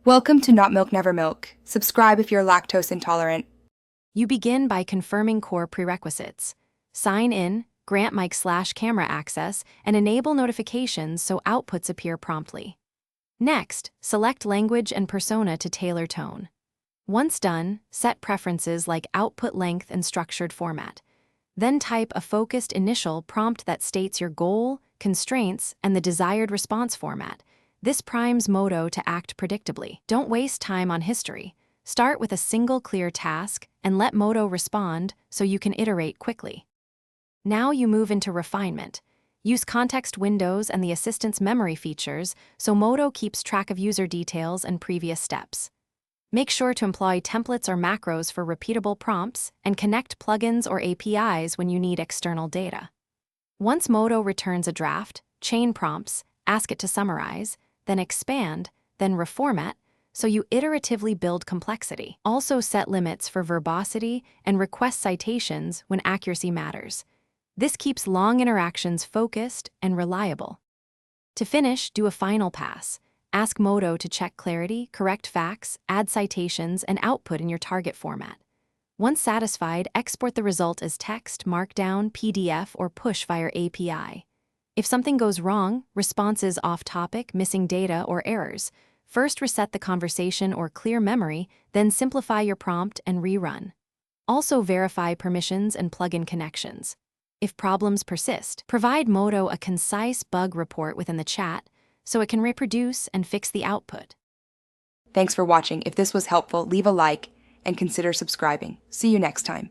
Welcome to Not Milk Never Milk. Subscribe if you're lactose intolerant. You begin by confirming core prerequisites. Sign in, grant mic/camera access, and enable notifications so outputs appear promptly. Next, select language and persona to tailor tone. Once done, set preferences like output length and structured format. Then type a focused initial prompt that states your goal, constraints, and the desired response format. This primes Moto to act predictably. Don't waste time on history. Start with a single clear task and let Moto respond so you can iterate quickly. Now you move into refinement. Use context windows and the assistant's memory features so Moto keeps track of user details and previous steps. Make sure to employ templates or macros for repeatable prompts and connect plugins or APIs when you need external data. Once Moto returns a draft, chain prompts, ask it to summarize, then expand, then reformat, so you iteratively build complexity. Also set limits for verbosity and request citations when accuracy matters. This keeps long interactions focused and reliable. To finish, do a final pass. Ask Moto to check clarity, correct facts, add citations, and output in your target format. Once satisfied, export the result as text, markdown, PDF, or push via API. If something goes wrong, responses off-topic, missing data, or errors, first reset the conversation or clear memory, then simplify your prompt and rerun. Also verify permissions and plugin connections. If problems persist, provide Moto a concise bug report within the chat so it can reproduce and fix the output. Thanks for watching. If this was helpful, leave a like and consider subscribing. See you next time.